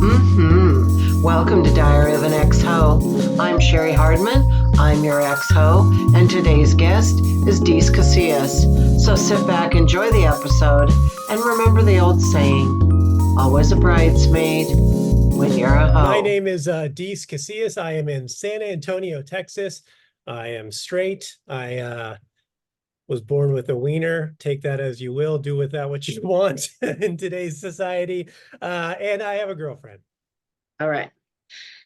Welcome to Diary of an Ex-Ho. I'm Cheri Hardman. I'm your ex-ho, and today's guest is Deece Casillas. So sit back, enjoy the episode, and remember the old saying, always a bridesmaid when you're a hoe. My name is Deece Casillas. I am in San Antonio, Texas. I am straight. I was born with a wiener. Take that as you will. Do with that what you want in today's society. And I have a girlfriend. All right.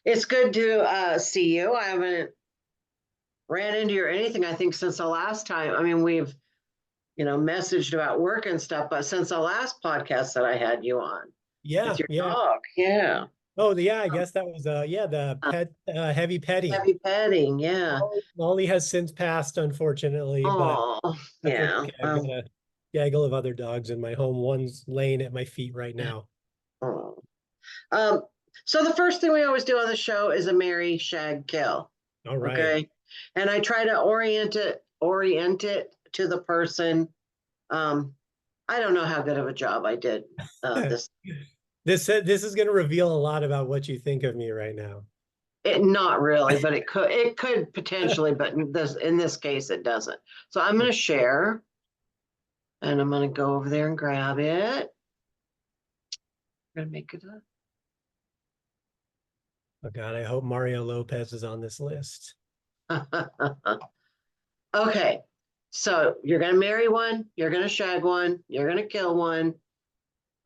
It's good to see you. I haven't ran into you or anything, I think, since the last time. I mean, we've, messaged about work and stuff, but since the last podcast that I had you on. Yeah, with your yeah. dog. Yeah. Oh, yeah, I guess that was, the pet, heavy petting. Heavy petting, yeah. Molly has since passed, unfortunately, Oh, but yeah. okay. I've got a gaggle of other dogs in my home. One's laying at my feet right now. Oh. So the first thing we always do on the show is a marry, shag, kill. All right. Okay. And I try to orient it to the person. I don't know how good of a job I did this. This is going to reveal a lot about what you think of me right now. Not really, but it could potentially, but in this case it doesn't. So I'm going to share, and I'm going to go over there and grab it. I'm going to make it up. Oh God, I hope Mario Lopez is on this list. Okay, so you're going to marry one, you're going to shag one, you're going to kill one.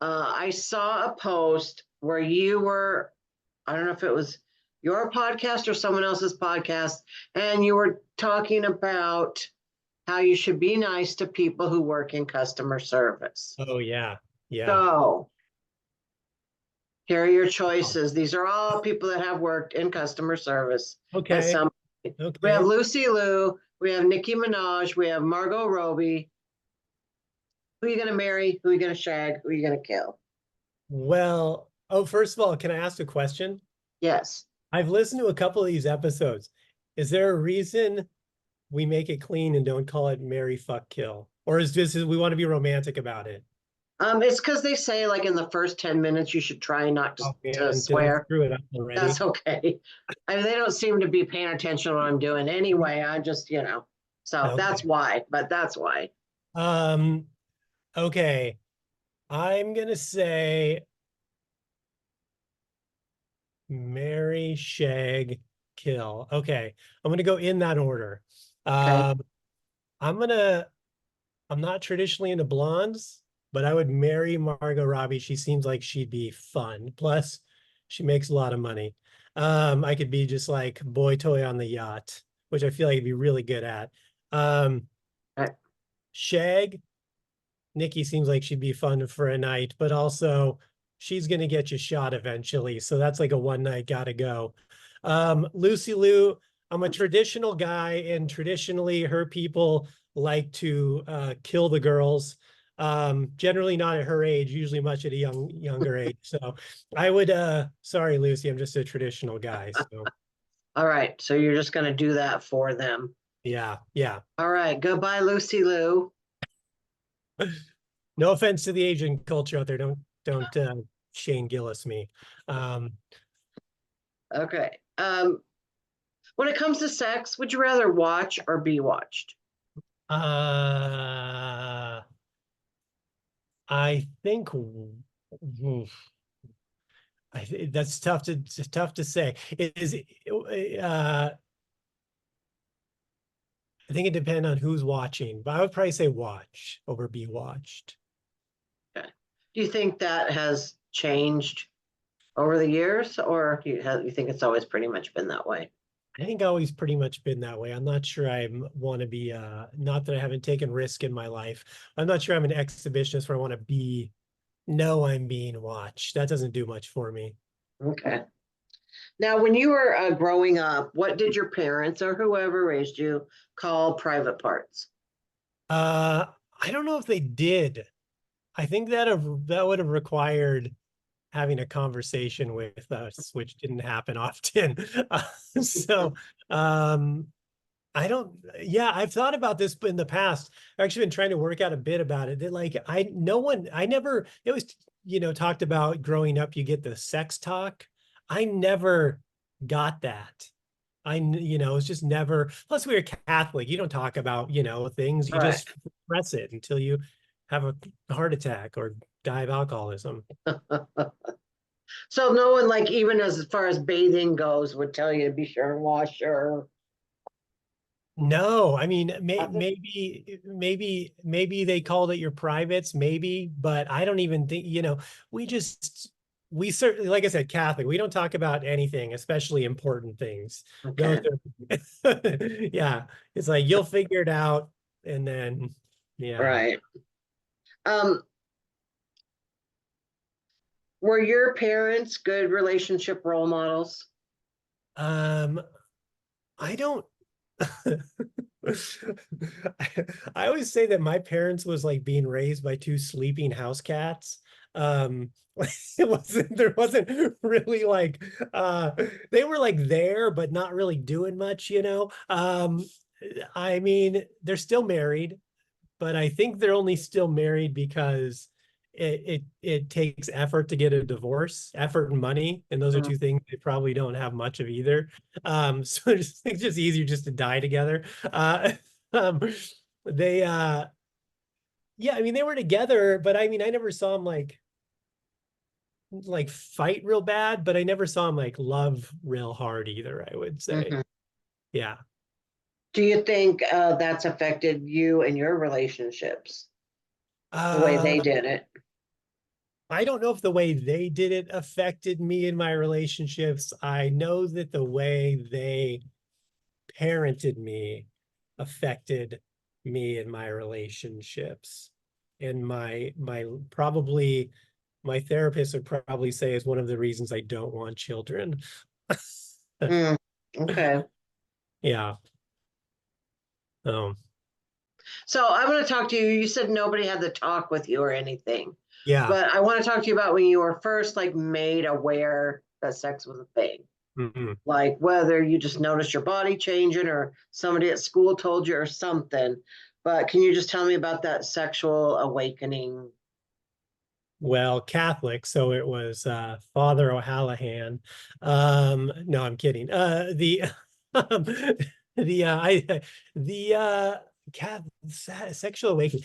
I saw a post where you were, I don't know if it was your podcast or someone else's podcast, and you were talking about how you should be nice to people who work in customer service. Oh, yeah. Yeah. So here are your choices. These are all people that have worked in customer service. Okay. Okay. We have Lucy Liu, we have Nicki Minaj, we have Margot Robbie. Who are you going to marry? Who are you going to shag? Who are you going to kill? Well, first of all, can I ask a question? Yes. I've listened to a couple of these episodes. Is there a reason we make it clean and don't call it marry, fuck, kill? Or is we want to be romantic about it? It's because they say, like, in the first 10 minutes, you should try not to swear. Screw it up already. That's okay. I mean, they don't seem to be paying attention to what I'm doing anyway. I just, so okay. That's why, but that's why. Okay. I'm going to say marry, shag, kill. Okay. I'm going to go in that order. Okay. I'm not traditionally into blondes, but I would marry Margot Robbie. She seems like she'd be fun. Plus, she makes a lot of money. I could be just like boy toy on the yacht, which I feel like I'd be really good at. Shag, Nikki seems like she'd be fun for a night, but also she's going to get you shot eventually. So that's like a one night gotta go. Lucy Liu, I'm a traditional guy, and traditionally her people like to kill the girls. Generally not at her age, usually much at a younger age. So I would, sorry, Lucy, I'm just a traditional guy. So. All right. So you're just going to do that for them. Yeah. Yeah. All right. Goodbye, Lucy Liu. No offense to the Asian culture out there. Don't Shane Gillis me. Okay. When it comes to sex, would you rather watch or be watched? I think that's tough to say. I think it depends on who's watching, but I would probably say watch over be watched. Okay. Do you think that has changed over the years, or you think it's always pretty much been that way? I think always pretty much been that way. I'm not sure I want to be, not that I haven't taken risk in my life. I'm not sure I'm an exhibitionist where I want to know I'm being watched. That doesn't do much for me. Okay. Now, when you were growing up, what did your parents or whoever raised you call private parts? I don't know if they did. I think that would have required having a conversation with us, which didn't happen often. I've thought about this in the past. I've actually been trying to work out a bit about it. That like, it was talked about growing up, you get the sex talk. I never got that. It's just never, plus we were Catholic. You don't talk about, things, you Right. just suppress it until you have a heart attack or die of alcoholism. So no one, like, even as far as bathing goes, would tell you to be sure and wash your. No, I mean, Nothing? maybe they called it your privates, maybe, but I don't even think, we just, we certainly, like I said, Catholic, we don't talk about anything, especially important things. Those Okay. are, yeah, it's like you'll figure it out, and then, yeah. Right. Um, were your parents good relationship role models? Um, I don't. I always say that my parents was like being raised by two sleeping house cats. Um, there wasn't really like they were like there, but not really doing much. I mean, they're still married, but I think they're only still married because it takes effort to get a divorce, effort and money, and those are Mm, two things they probably don't have much of either. So it's just easier just to die together. Um, they yeah, I mean they were together, but I mean I never saw them like fight real bad, but I never saw them like love real hard either, I would say. mhm. Yeah. Do you think that's affected you and your relationships the way Uh they did it? I don't know if the way they did it affected me in my relationships. I know that the way they parented me affected me in my relationships. And my probably my therapist would probably say is one of the reasons I don't want children. Mm, okay. Yeah. Um, So I want to talk to you. You said nobody had to talk with you or anything, yeah. but I want to talk to you about when you were first like made aware that sex was a thing. Mhm. Like whether you just noticed your body changing or somebody at school told you or something. But can you just tell me about that sexual awakening? Well, Catholic, so it was Father O'Hallahan. No, I'm kidding. The um, the I the sexual awakening.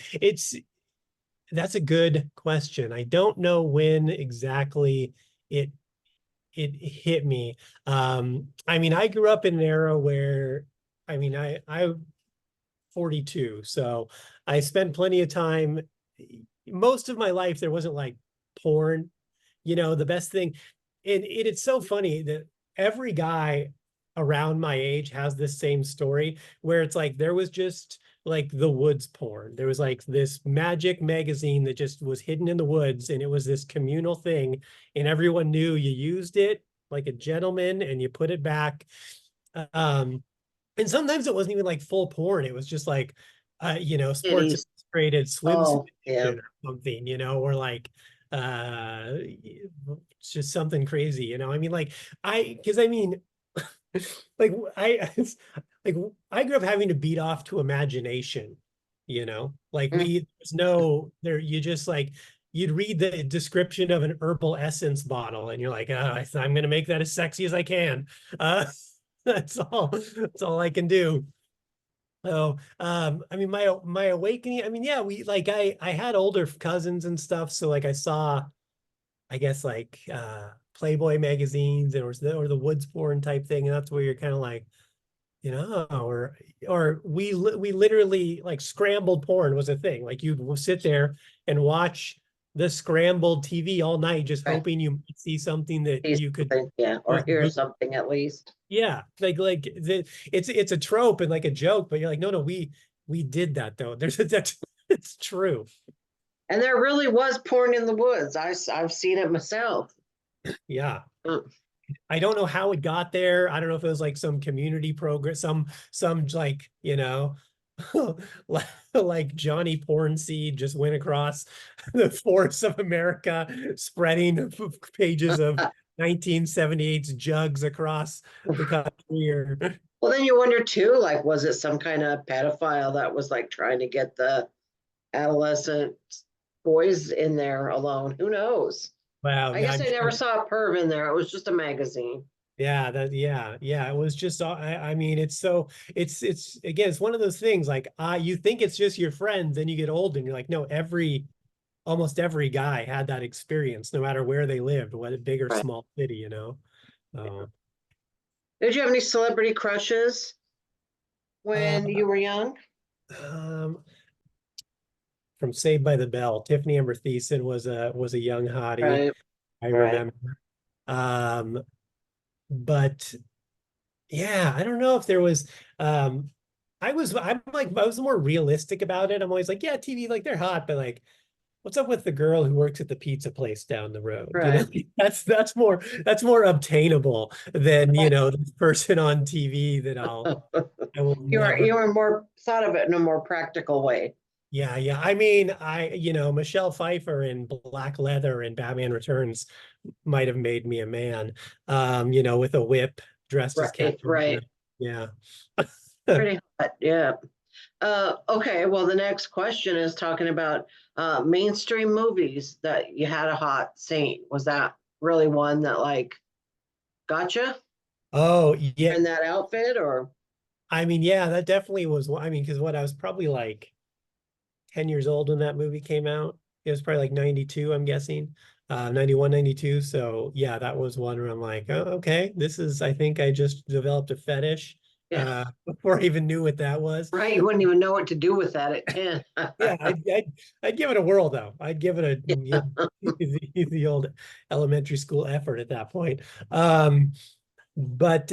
That's a good question. I don't know when exactly it it hit me. I mean, I grew up in an era where I mean, I 42. So I spent plenty of time. Most of my life, there wasn't like porn. The best thing, and it's so funny that every guy around my age has this same story where it's like there was just like the woods porn. There was like this magic magazine that just was hidden in the woods, and it was this communal thing, and everyone knew you used it like a gentleman and you put it back. Um, and sometimes it wasn't even like full porn. It was just like, Sports Kitties. Illustrated swimsuit Oh, yeah. edition or something, or like, it's just something crazy, I mean, like, because I mean, like, like, I grew up having to beat off to imagination, like Mm, there's no, there, you just like, you'd read the description of an herbal essence bottle and you're like, I'm going to make that as sexy as I can. Uh, that's all I can do. So, I mean, my awakening. I mean, yeah, we like I had older cousins and stuff, so like I saw, I guess like Playboy magazines and or the Woods porn type thing, and that's where you're kind of like, or we literally like scrambled porn was a thing. Like you'd sit there and watch the scrambled TV all night, just right. hoping you might see something that See you could something, yeah, or just hear go. something at least. Yeah, it's a trope and like a joke, but you're like, no, we did that though. That's it's true. And there really was porn in the woods. I've seen it myself. Yeah. Mm, I don't know how it got there. I don't know if it was like some community program, some like, like Johnny Porn Seed just went across the forests of America, spreading pages of 1978's jugs across the country or Well, then you wonder too, like, was it some kind of pedophile that was like trying to get the adolescent? boys in there alone. Who knows? Wow. I Yeah, guess I'm I never sure. saw a perv in there. It was just a magazine. Yeah, yeah, it was just I mean it's so it's again it's one of those things like you think it's just your friends, then you get old and you're like, no, almost every guy had that experience, no matter where they lived, what big or Right. small city, you know. Uh, Did you have any celebrity crushes uh, when you were young? um, from Saved by the Bell, Tiffany Amber Thiessen was a young hottie, Right, I right. remember. Um, but yeah, I don't know if there was I was more realistic about it. I'm always like, yeah, TV, like they're hot, but like what's up with the girl who works at the pizza place down the road? You know, Right. that's more obtainable than, Right. this person on TV that I will never. You were more thought of it in a more practical way. Yeah, yeah. I mean, Michelle Pfeiffer in Black Leather and Batman Returns might have made me a man. With a whip, dressed as Right, Catwoman. right. Yeah. Pretty hot, yeah. Okay, well, the next question is talking about mainstream movies that you had a hot scene. Was that really one that like gotcha Oh, yeah. in that outfit or I mean, yeah, that definitely was I mean, because what I was probably like 10 years old when that movie came out. It was probably like 92, I'm guessing. 91, 92. So yeah, that was one where I'm like, oh, okay, I think I just developed a fetish yeah, before I even knew what that was. right? You wouldn't even know what to do with that at 10. Yeah, I'd give it a whirl though. I'd give it a the old elementary school effort at that point. But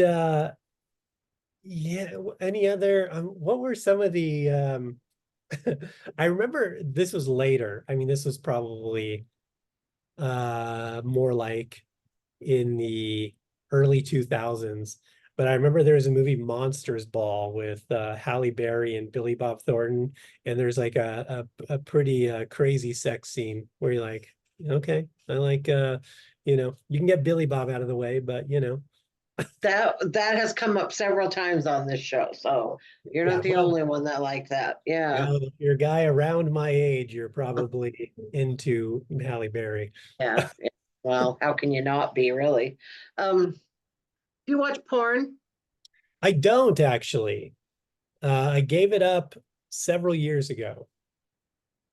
yeah, any other what were some of the I remember this was later. I mean, this was probably more like in the early 2000s. But I remember there was a movie Monsters Ball with Halle Berry and Billy Bob Thornton, and there's like a pretty crazy sex scene where you're like, okay, I like you can get Billy Bob out of the way, but That has come up several times on this show, so you're yeah, not the well, only one that like that. Yeah, if you're a guy around my age, you're probably into Halle Berry. yeah. Yeah. Well, how can you not be really? Do you watch porn? I don't actually. I gave it up several years ago,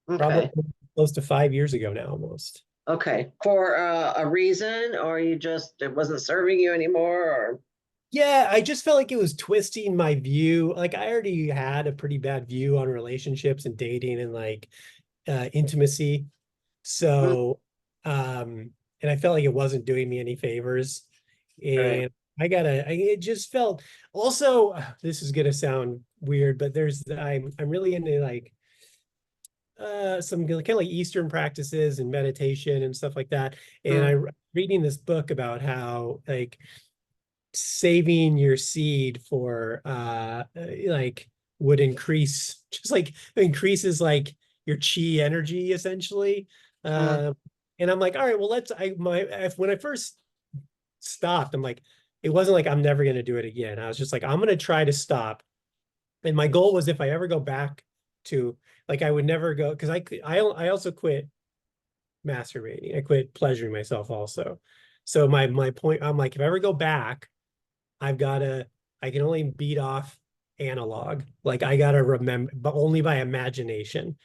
Okay. probably close to 5 years ago now, almost. Okay. For a reason, or you just it wasn't serving you anymore, or Yeah, I just felt like it was twisting my view. Like I already had a pretty bad view on relationships and dating and like intimacy. mm, So, and I felt like it wasn't doing me any favors. right. And it just felt also, this is gonna sound weird, but I'm really into like some kind of like Eastern practices and meditation and stuff like that. And Mm, reading this book about how like saving your seed for like would increase just like increases like your chi energy essentially. mm, Uh, and I'm like, all right, well, when I first stopped, I'm like, it wasn't like I'm never gonna do it again. I was just like, I'm gonna try to stop. And my goal was if I ever go back to like I would never go because I also quit masturbating. I quit pleasuring myself also. So my point, I'm like, if I ever go back, I've gotta I can only beat off analog. Like I gotta remember, but only by imagination.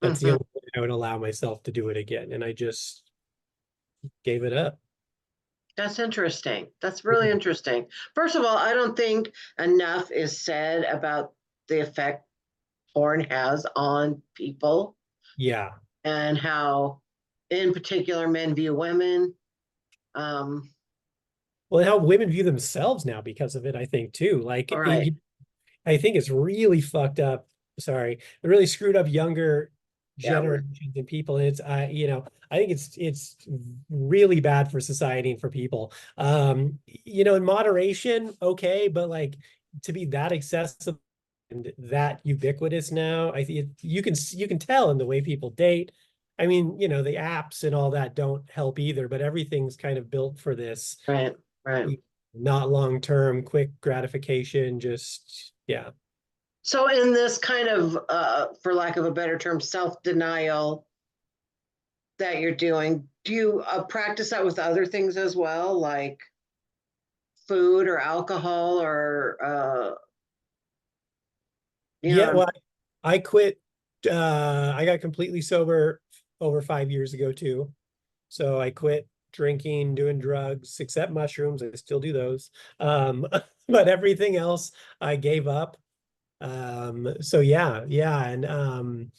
That's the mhm. only way I would allow myself to do it again. And I just gave it up. That's interesting. That's really interesting. First of all, I don't think enough is said about the effect porn has on people Yeah. and how, in particular, men view women. Um, Well, how women view themselves now because of it, I think too. all right, I think it's really fucked up. Sorry, it really screwed up younger yeah, generations and people. And I think it's really bad for society and for people. In moderation, okay, but like to be that accessible and that ubiquitous now, I think you can tell in the way people date. I mean, the apps and all that don't help either, but everything's kind of built for this right, right. not long term, quick gratification, just yeah. So, in this kind of, for lack of a better term, self denial that you're doing, do you practice that with other things as well, like food or alcohol or you Yeah, know? well, I quit. I got completely sober over 5 years ago too. So I quit drinking, doing drugs, except mushrooms. I still do those. But everything else I gave up. So yeah. And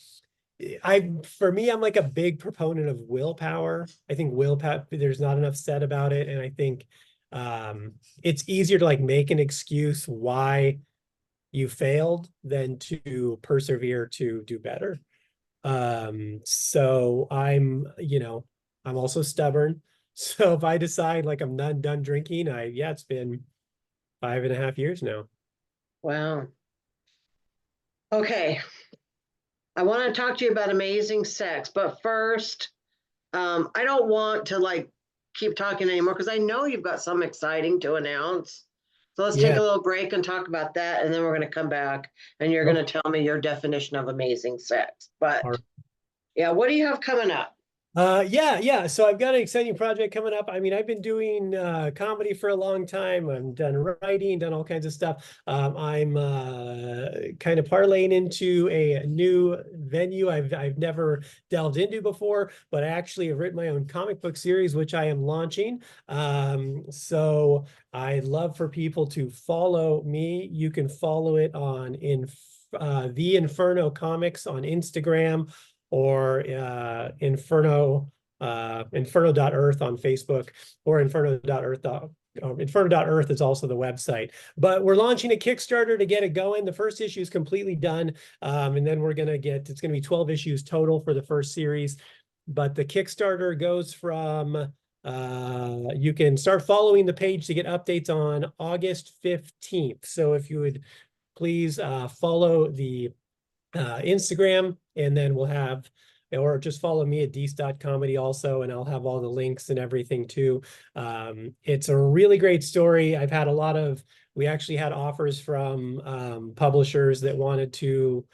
for me, I'm like a big proponent of willpower. I think willpower, there's not enough said about it. And I think it's easier to like make an excuse why you failed than to persevere to do better. So I'm also stubborn. So if I decide like I'm not done drinking, it's been 5.5 years now. Wow. Okay. I want to talk to you about amazing sex, but first, I don't want to like keep talking anymore because I know you've got something exciting to announce. So let's take Yeah. a little break and talk about that, and then we're going to come back and you're going Okay. to tell me your definition of amazing sex. But All right. yeah, what do you have coming up? Yeah. So I've got an exciting project coming up. I mean, I've been doing comedy for a long time. I've done writing, done all kinds of stuff. I'm kind of parlaying into a new venue I've never delved into before, but I actually have written my own comic book series, which I am launching. So I'd love for people to follow me. You can follow it on The Inferno Comics on Instagram, or Inferno.earth on Facebook, or Inferno.earth. Inferno.earth is also the website. But we're launching a Kickstarter to get it going. The first issue is completely done. And then it's going to be 12 issues total for the first series. But the Kickstarter goes from you can start following the page to get updates on August 15th. So if you would please follow the Instagram, and then or just follow me at deece.comedy also, and I'll have all the links and everything too. It's a really great story. We actually had offers from publishers that wanted to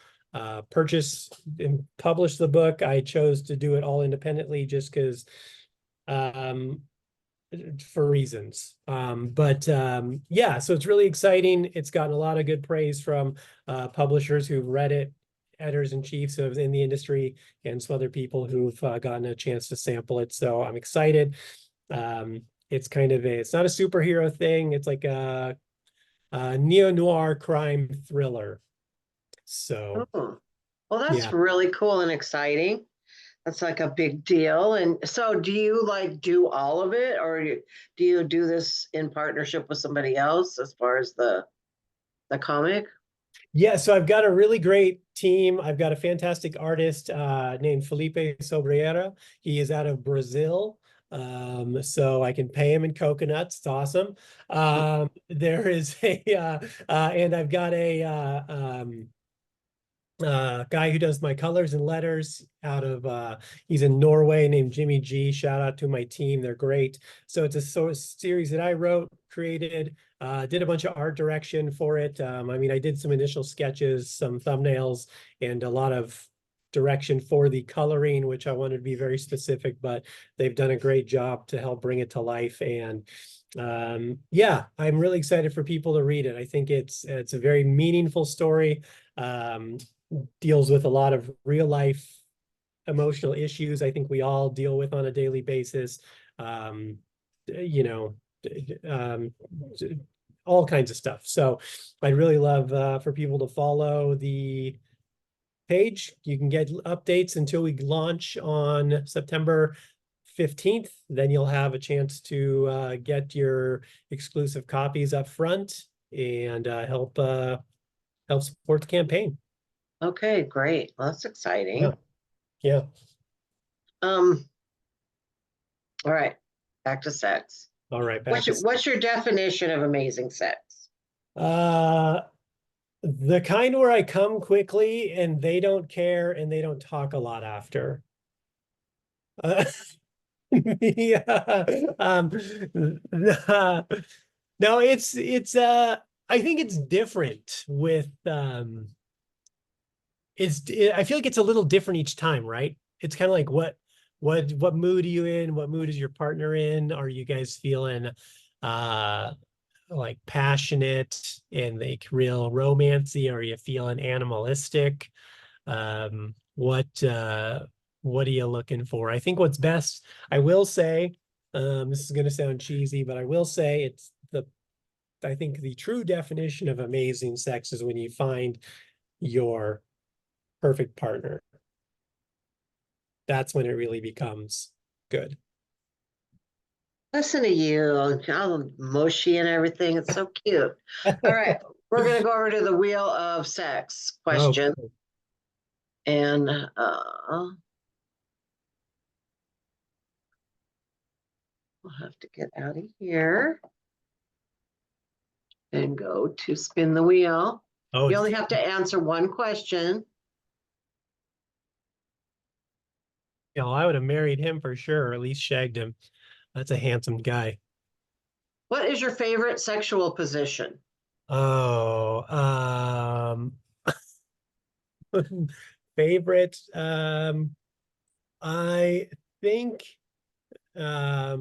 purchase and publish the book. I chose to do it all independently just because um, for reasons. Yeah, so it's really exciting. It's gotten a lot of good praise from publishers who've read it, editors-in-chiefs in the industry, and some other people who've gotten a chance to sample it. So I'm excited. It's it's not a superhero thing. It's like a neo-noir crime thriller. So Oh, well, that's yeah. really cool and exciting. That's like a big deal. And so do you like do all of it, or do you do this in partnership with somebody else as far as the comic? Yeah, so I've got a really great team. I've got a fantastic artist named Felipe Sobreira. He is out of Brazil. So I can pay him in coconuts. It's awesome. There is and I've got a guy who does my colors and letters he's in Norway, named Jimmy G. Shout out to my team. They're great. So it's a series that I wrote, created, did a bunch of art direction for it. I mean, I did some initial sketches, some thumbnails, and a lot of direction for the coloring, which I wanted to be very specific, but they've done a great job to help bring it to life. And yeah, I'm really excited for people to read it. I think it's a very meaningful story. Deals with a lot of real life emotional issues I think we all deal with on a daily basis. Um, you know, um, all kinds of stuff. So I'd really love for people to follow the page. You can get updates until we launch on September 15th. Then you'll have a chance to get your exclusive copies up front and help support the campaign. Okay, great. Well, that's Yeah. exciting. Yeah. Um, all right, back to sex. All right. What's your definition of amazing sex? Uh, the kind where I come quickly and they don't care and they don't talk a lot after. Uh, yeah. No, I think it's different with I feel like it's a little different each time, right? It's kind of like what mood are you in? What mood is your partner in? Are you guys feeling like passionate and like real romancy? Are you feeling animalistic? What are you looking for? I think what's best, I will say, this is going to sound cheesy, but I will say I think the true definition of amazing sex is when you find your perfect partner. That's when it really becomes good. Listen to you, all mushy and everything. It's so cute. All right, we're gonna go over to the wheel of sex Oh, question, and we'll have to get out of here and go to spin the wheel. oh, You only have to answer one question. you know, I would have married him for sure, or at least shagged him. That's a handsome guy. What is your favorite sexual position? Oh, favorite. I think, I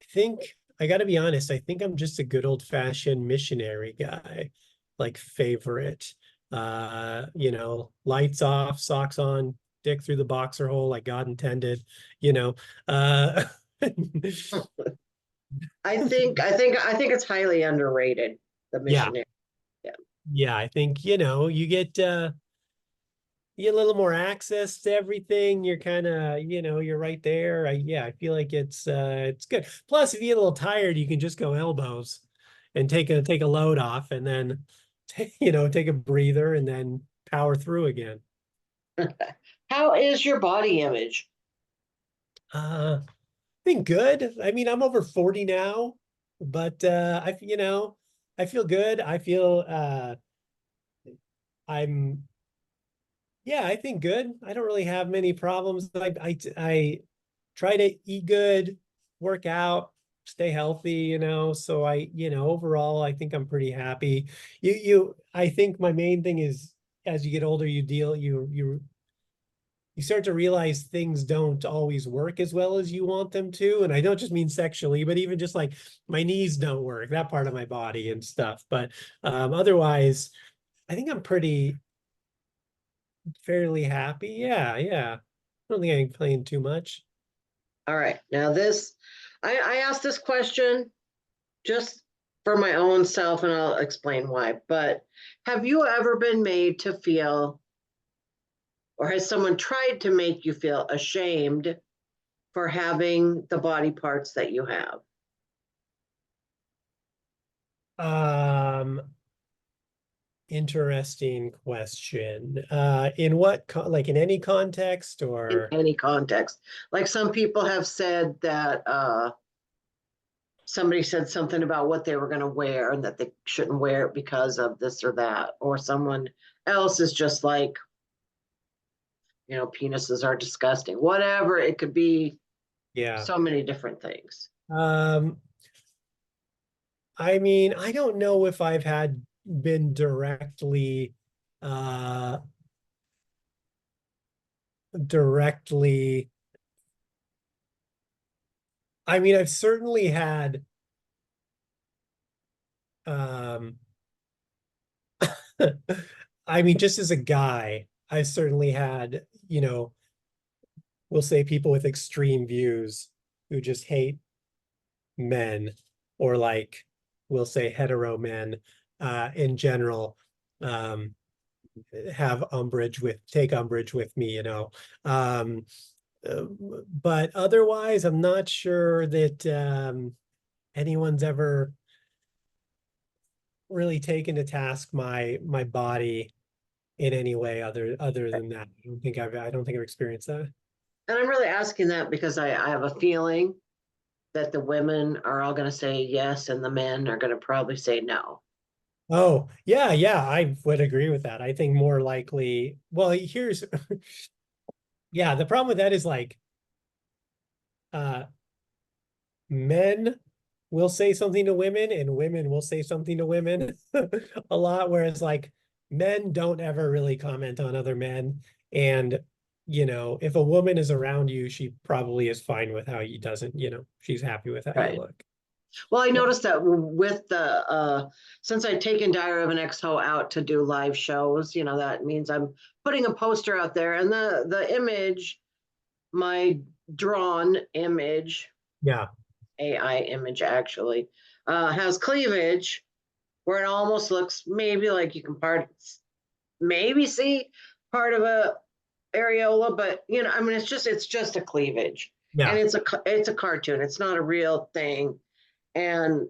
think I got to be honest. I think I'm just a good old-fashioned missionary guy, like favorite. Lights off, socks on, dick through the boxer hole like God intended. You know, uh, I think it's highly underrated, the yeah, missionary. Yeah. yeah. I think you get a little more access to everything. You're kind of, you're right there. Yeah, I feel like it's good. Plus, if you get a little tired, you can just go elbows and take a load off and then take a breather and then power through again. How is your body image? I think good. I mean, I'm over 40 now, but I feel good. I feel I'm yeah, I think good. I don't really have many problems. I try to eat good, work out, stay healthy, so overall I think I'm pretty happy. I think my main thing is as you get older, you start to realize things don't always work as well as you want them to. And I don't just mean sexually, but even just like my knees don't work, that part of my body and stuff. But otherwise, I think I'm pretty fairly happy. Yeah, yeah. I don't think I complain too much. All right. Now I asked this question just for my own self, and I'll explain why. But have you ever been made to feel, or has someone tried to make you feel ashamed for having the body parts that you have? Um, Interesting question. In what like in any context In or any context. Like some people have said that somebody said something about what they were going to wear and that they shouldn't wear it because of this or that, or someone else is just like, penises are disgusting, whatever. It could be yeah. so many different things. Um, I mean, I don't know if I've had been uh directly I mean, I've certainly had um I mean, just as a guy, I certainly had, we'll say people with extreme views who just hate men or like we'll say hetero men in general um take umbrage with me, um uh, but otherwise I'm not sure that anyone's ever really taken to task my body in any way other than that. I don't think I've experienced that. And I'm really asking that because I have a feeling that the women are all going to say yes and the men are going to probably say no. Oh, yeah, yeah, I would agree with that. I think more likely, well, here's yeah, the problem with that is like uh men will say something to women and women will say something to women a lot, whereas like men don't ever really comment on other men. And you know, if a woman is around you, she probably is fine with how you doesn't, you know, she's happy with how you Right. look. Well, I Yeah. noticed that with the since I've taken Diary of an Ex-Ho out to do live shows, you know, that means I'm putting a poster out there, and the image, my drawn image, Yeah. AI image actually, has cleavage where it almost looks maybe like you can maybe see part of a areola, but you know, I mean, it's just a cleavage, and Yeah. it's a cartoon. It's not a real thing, and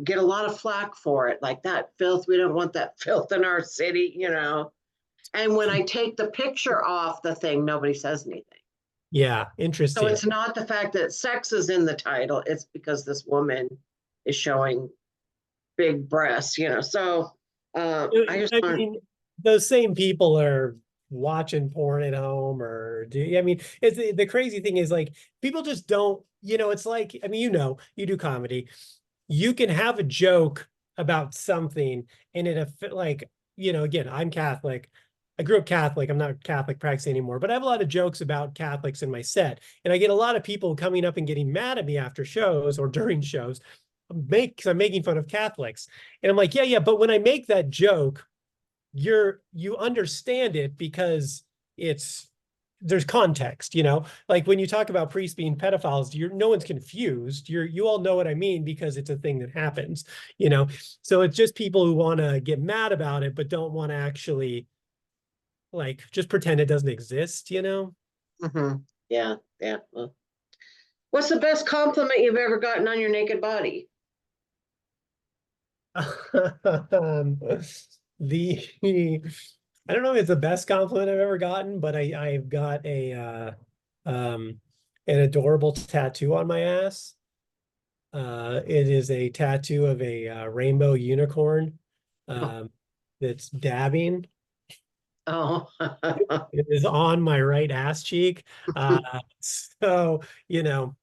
get a lot of flack for it, like that filth. We don't want that filth in our city, you know. And when I take the picture off the thing, nobody says anything. Yeah. So Interesting. it's not the fact that sex is in the title; it's because this woman is showing big breasts, you know. So I just I want. mean, those same people are watching porn at home or do, I mean, it's the crazy thing is like people just don't, you know, it's like, I mean, you know, you do comedy. You can have a joke about something and like, you know, again, I'm Catholic. I grew up Catholic. I'm not Catholic practicing anymore, but I have a lot of jokes about Catholics in my set. And I get a lot of people coming up and getting mad at me after shows or during shows because I'm making fun of Catholics. And I'm like, yeah, yeah, but when I make that joke, you understand it because it's there's context, you know, like when you talk about priests being pedophiles, no one's confused. You all know what I mean because it's a thing that happens, you know. So it's just people who want to get mad about it but don't want to actually like just pretend it doesn't exist, you know. Mhm. Yeah, yeah. Well, what's the best compliment you've ever gotten on your naked body? The I don't know if it's the best compliment I've ever gotten, but I've got a an adorable tattoo on my ass. It is a tattoo of a rainbow unicorn um, that's dabbing. Oh, It is on my right ass cheek. Uh, so, you know,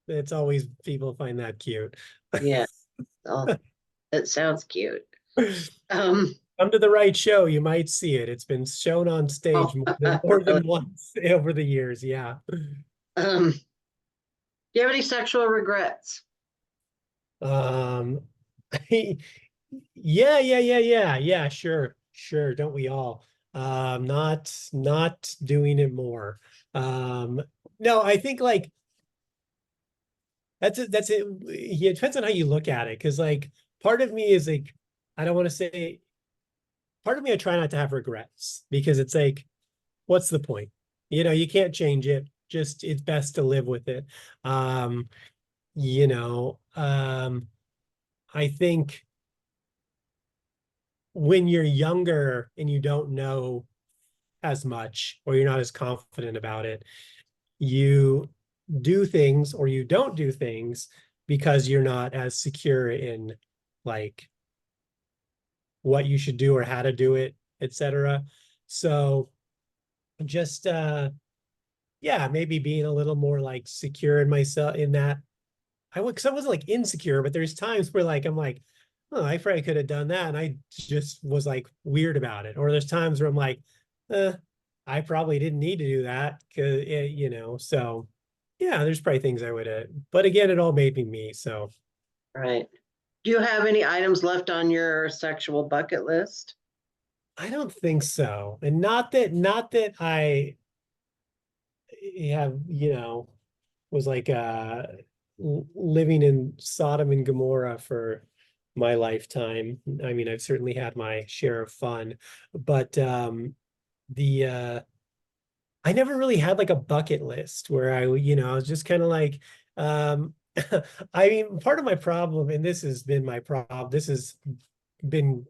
it's always people find that cute. yeah. Oh, that sounds cute. Um, Come to the right show, you might see it. It's been shown on stage oh, more than really? once over the years. Yeah. Do you have any sexual regrets? Um, yeah. Sure, sure. Don't we all? Not doing it more. Um, no, I think like that's it. Yeah, it depends on how you look at it. Because like part of me is like, I don't want to say part of me I try not to have regrets because it's like, what's the point? You know, you can't change it. Just it's best to live with it. Um, you know, I think when you're younger and you don't know as much or you're not as confident about it, you do things or you don't do things because you're not as secure in like what you should do or how to do it, etc. So just yeah, maybe being a little more like secure in myself in that because I wasn't like insecure, but there's times where like I'm like, oh, I probably could have done that. And I just was like weird about it. Or there's times where I'm like, I probably didn't need to do that because you know, so yeah, there's probably things I would have, but again, it all made me me. So Right. Do you have any items left on your sexual bucket list? I don't think so. And not that I have, you know, was like living in Sodom and Gomorrah for my lifetime. I mean, I've certainly had my share of fun, but the I never really had like a bucket list where you know, I was just kind of like I mean, part of my problem, and this has been my problem, this has been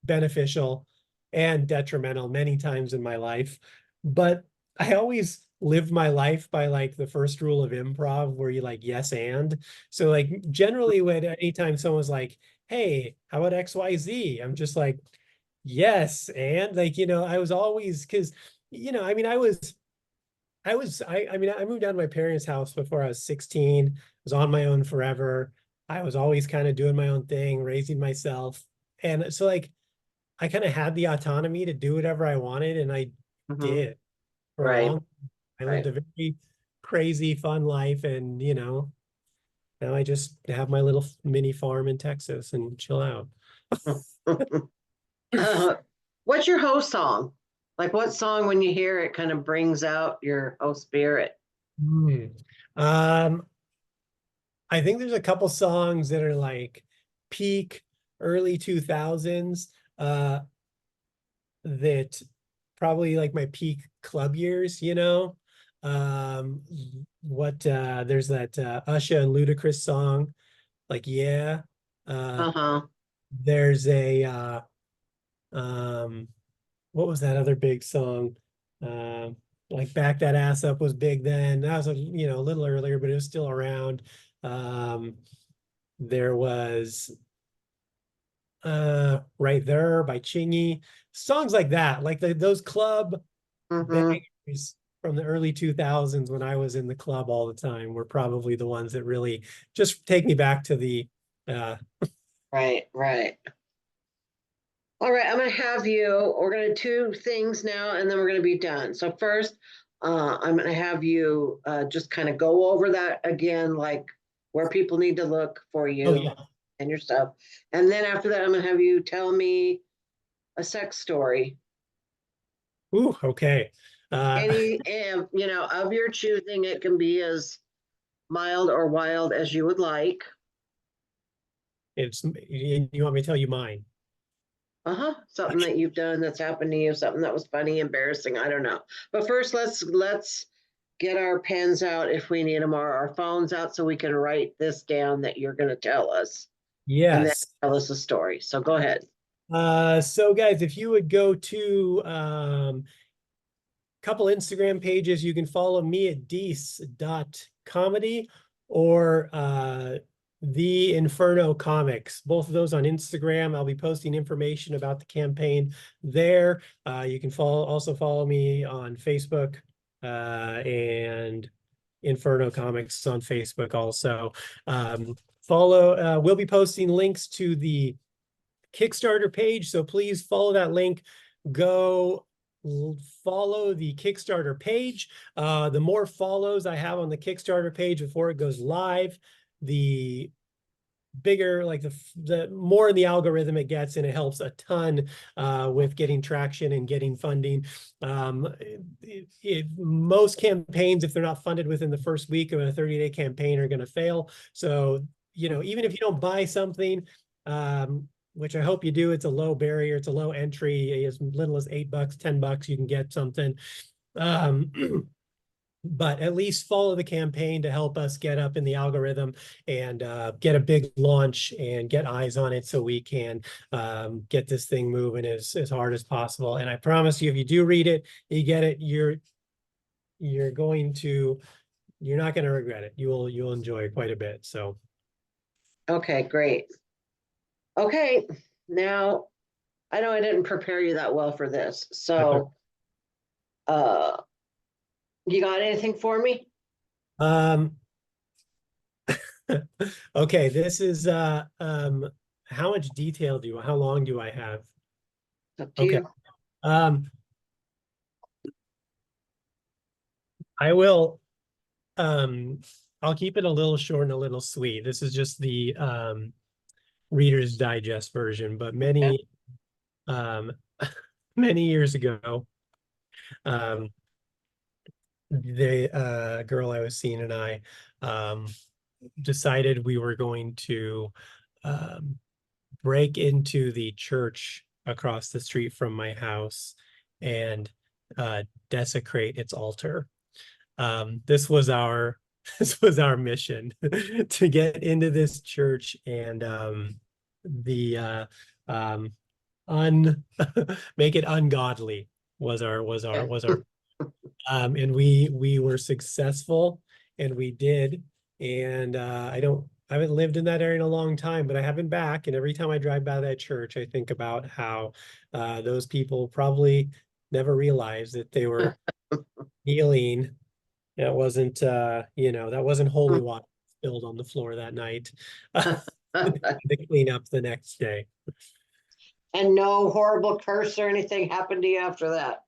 beneficial and detrimental many times in my life. But I always live my life by like the first rule of improv where you like yes and. So like generally when anytime someone's like, hey, how about XYZ? I'm just like, yes, and like, you know, I was always because you know, I mean, I mean, I moved out of my parents' house before I was 16, was on my own forever. I was always kind of doing my own thing, raising myself. And so like I kind of had the autonomy to do whatever I wanted, and I Mhm. did. for a Right, long, I lived right. a very crazy, fun life, and now I just have my little mini farm in Texas and chill out. Uh, what's your host song? Like what song when you hear it kind of brings out your host spirit? Hmm. Um, I think there's a couple songs that are like peak early 2000s, that probably like my peak club years, Um, there's that Usher and Ludacris song, like yeah. Uh, Uh-huh. there's a um what was that other big song? Like Back That Ass Up was big then. That was a little earlier, but it was still around. Um, there was Right There by Chingy, songs like that, like those club Mm-hmm. bangers from the early 2000s when I was in the club all the time were probably the ones that really just take me back to the uh Right, right. All right, I'm gonna have you, we're gonna do 2 things now and then we're gonna be done. So first, I'm gonna have you just kind of go over that again, like where people need to look for oh you yeah. and your stuff. And then after that, I'm gonna have you tell me a sex story. Ooh, okay. Any, of your choosing, it can be as mild or wild as you would like. You want me to tell you mine? Uh-huh. Something that you've done that's happened to you, something that was funny, embarrassing, I don't know. But first let's get our pens out if we need them, or our phones out so we can write this down that you're gonna tell us and then Yes. tell us a story. So go ahead. So guys, if you would go to couple Instagram pages, you can follow me at deece.comedy or the Inferno Comics. Both of those on Instagram. I'll be posting information about the campaign there. You can also follow me on Facebook and Inferno Comics on Facebook also. We'll be posting links to the Kickstarter page, so please follow that link. Go follow the Kickstarter page. The more follows I have on the Kickstarter page before it goes live, the bigger, like the more in the algorithm it gets, and it helps a ton with getting traction and getting funding. Most campaigns, if they're not funded within the first week of a 30-day campaign, are going to fail. So, even if you don't buy something, which I hope you do, it's a low barrier, it's a low entry, as little as $8, $10, you can get something. Um, but at least follow the campaign to help us get up in the algorithm and get a big launch and get eyes on it so we can get this thing moving as hard as possible. And I promise you, if you do read it, you get it, you're not going to regret it. You'll enjoy it quite a bit. So Okay, great. Okay, now I know I didn't prepare you that well for this. that's okay. So you got anything for me? um okay, this is how much detail how long do I have? It's up to Okay. you. um I will Um, I'll keep it a little short and a little sweet. This is just the Reader's Digest version, but Okay. um, many years ago, um, the girl I was seeing and I um, decided we were going to um, break into the church across the street from my house and desecrate its altar. This was our this was our mission to get into this church and the um un make it ungodly was our and we were successful, and we did. And I haven't lived in that area in a long time, but I have been back, and every time I drive by that church I think about how those people probably never realized that they were healing. That wasn't, that wasn't holy water spilled on the floor that night. To clean up the next day. And no horrible curse or anything happened to you after that.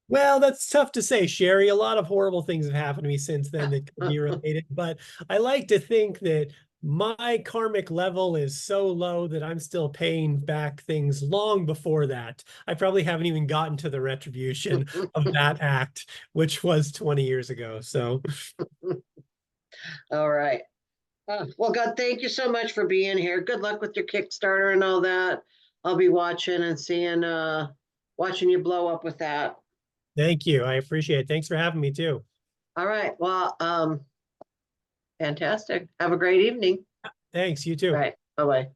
Well, that's tough to say, Cheri. A lot of horrible things have happened to me since then that could be related, but I like to think that my karmic level is so low that I'm still paying back things long before that. I probably haven't even gotten to the retribution of that act, which was 20 years ago. So All right. Well, God, thank you so much for being here. Good luck with your Kickstarter and all that. I'll be watching and seeing, watching you blow up with that. thank you. I appreciate it. Thanks for having me too. All right. Well, fantastic. Have a great evening. Thanks, you All too. right. Bye-bye.